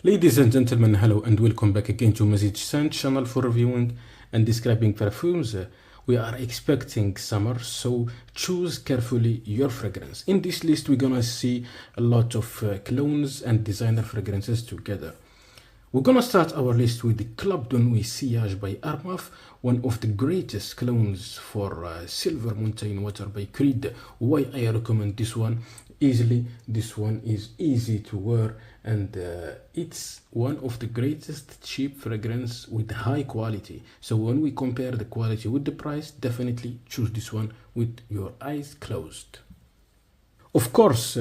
Ladies and gentlemen, hello and welcome back again to Message Sand channel for reviewing and describing perfumes. We are expecting summer, so choose carefully your fragrance. In this list, we're gonna see a lot of clones and designer fragrances together. We're gonna start our list with the Club de Nuit Sillage by Armaf, one of the greatest clones for Silver Mountain Water by Creed. Why I recommend this one? Easily, this one is easy to wear and it's one of the greatest cheap fragrance with high quality. So when we compare the quality with the price, definitely choose this one with your eyes closed. Of course,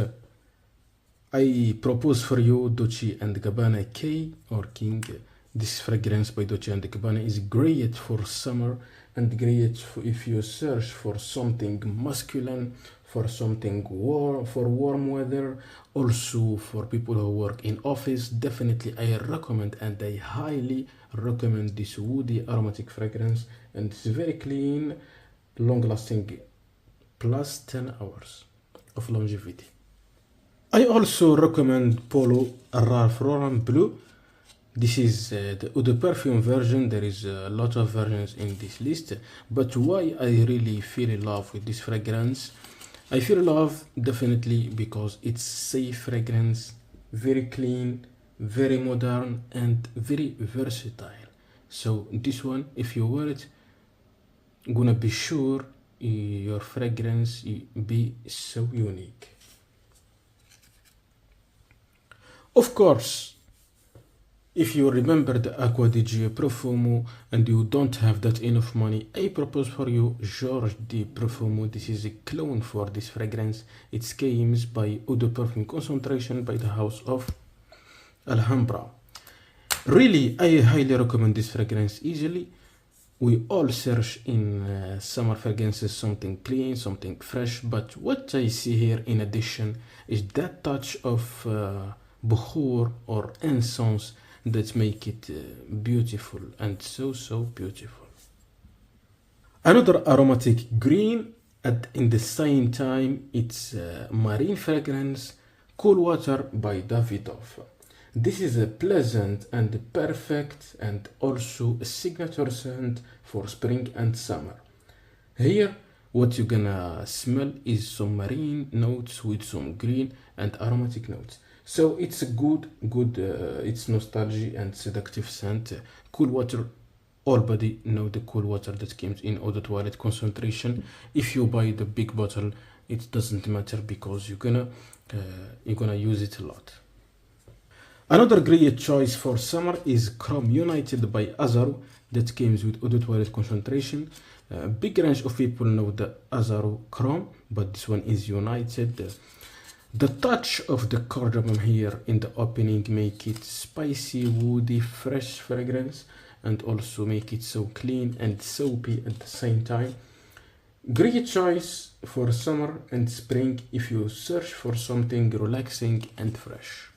I propose for you Dolce & Gabbana K or King. This fragrance by Dolce & Gabbana is great for summer and great if you search for something masculine, for something warm, for warm weather, also for people who work in office. Definitely I recommend and I highly recommend this woody aromatic fragrance, and it's very clean, long lasting, plus 10 hours of longevity. I also recommend Polo Ralph Lauren Blue. This is the eau de perfume version. There is a lot of versions in this list, but why I really feel in love with this fragrance? I feel in love definitely because it's safe fragrance, very clean, very modern, and very versatile. So this one, if you wear it, gonna be sure your fragrance be so unique. Of course, if you remember the aquatic Profumo and you don't have that enough money, I propose for you Georges de Profumo. This is a clone for this fragrance. It's came by Eau de Parfum Concentration by the house of Alhambra. Really, I highly recommend this fragrance easily. We all search in summer fragrances something clean, something fresh, but what I see here in addition is that touch of bukhur or incense that make it beautiful and so beautiful. Another aromatic green, and in the same time it's marine fragrance, Cool Water by Davidoff. This is a pleasant and perfect and also a signature scent for spring and summer. Here what you're gonna smell is some marine notes with some green and aromatic notes. So it's a good, it's nostalgic and seductive scent. Cool Water, all body know the Cool Water that comes in eau de toilette concentration. If you buy the big bottle, it doesn't matter because you're gonna use it a lot. Another great choice for summer is Chrome United by Azzaro that comes with eau de toilette concentration. Big range of people know the Azzaro Chrome, but this one is United. The touch of the cardamom here in the opening make it spicy, woody, fresh fragrance, and also make it so clean and soapy at the same time. Great choice for summer and spring if you search for something relaxing and fresh.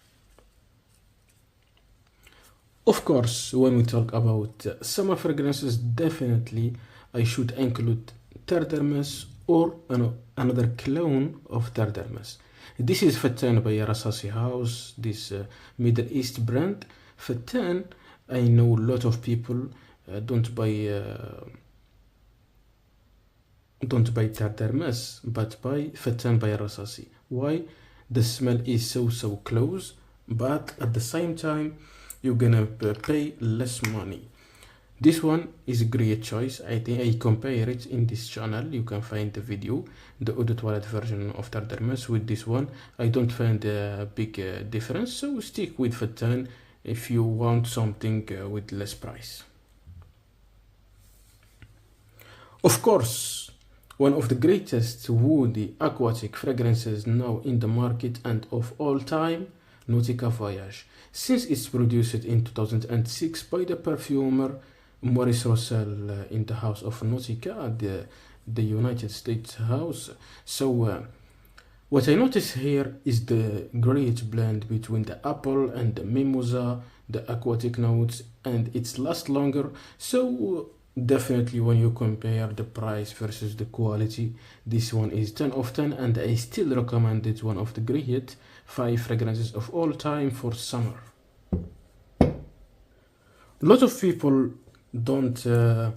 Of course, when we talk about summer fragrances, definitely I should include Terre d'Hermès or another clone of Terre d'Hermès. This is Fatan by Rasasi House, this Middle East brand. Fatan, I know a lot of people don't buy Terre d'Hermès, but buy Fatan by Rasasi. Why? The smell is so close, but at the same time you're gonna pay less money. This one is a great choice. I think I compare it in this channel. You can find the video, the eau de toilette version of Terre d'Hermès with this one. I don't find a big difference, so stick with Fatan if you want something with less price. Of course, one of the greatest woody aquatic fragrances now in the market and of all time, Nautica Voyage. Since it's produced in 2006 by the perfumer Maurice Rossel in the house of Nautica, the United States house. So what I notice here is the great blend between the apple and the mimosa, the aquatic notes, and it lasts longer. So definitely when you compare the price versus the quality, this one is 10 of 10, and I still recommend it, one of the great 5 fragrances of all time for summer. A lot of people don't uh,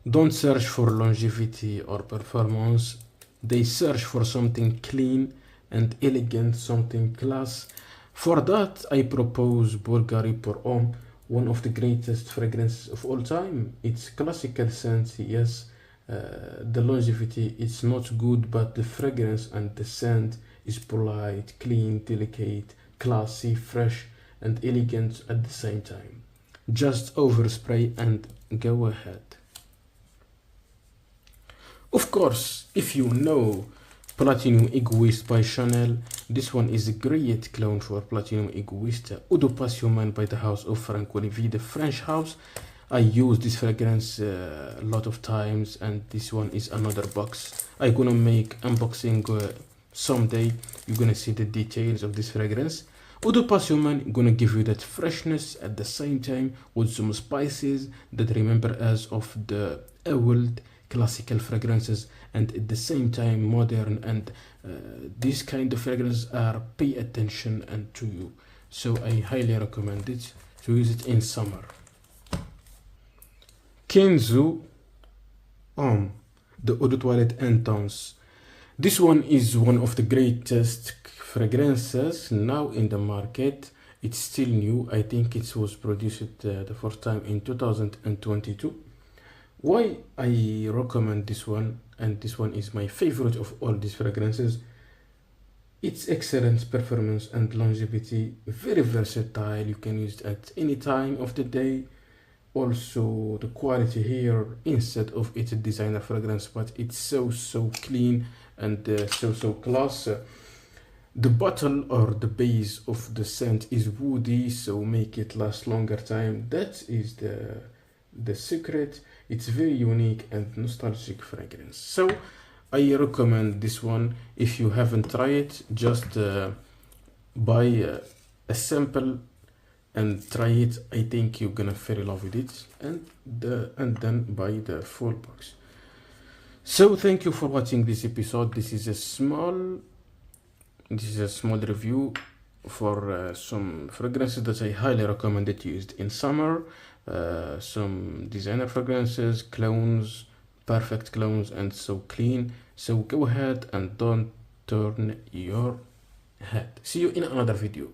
don't search for longevity or performance. They search for something clean and elegant, something class. For that, I propose Bulgari Pour Homme, one of the greatest fragrances of all time. It's classical scent, yes. The longevity is not good, but the fragrance and the scent is polite, clean, delicate, classy, fresh, and elegant at the same time. Just overspray and go ahead. Of course, if you know Platinum Egoist by Chanel, this one is a great clone for Platinum Egoist. Eau de Passion by the house of Frank Olivier, the French house. I use this fragrance a lot of times, and this one is another box. I'm gonna make unboxing someday. You're gonna see the details of this fragrance. Eau de Passion gonna give you that freshness at the same time with some spices that remember us of the old classical fragrances, and at the same time modern, and these kind of fragrances are pay attention and to you. So I highly recommend it to use it in summer. Kenzo the Eau de Toilette Intense. This one is one of the greatest fragrances now in the market. It's still new. I think it was produced the first time in 2022. Why I recommend this one, and this one is my favorite of all these fragrances. It's excellent performance and longevity, very versatile. You can use it at any time of the day. Also, the quality here, instead of it's a designer fragrance, but it's so clean and so class. The bottle or the base of the scent is woody, so make it last longer time. That is the secret. It's very unique and nostalgic fragrance. So I recommend this one. If you haven't tried it, just buy a sample and try it. I think you're gonna fall in love with it, and then buy the full box. So thank you for watching this episode. This is a small review for some fragrances that I highly recommend it used in summer. Some designer fragrances, clones, perfect clones, and so clean. So go ahead and don't turn your head. See you in another video.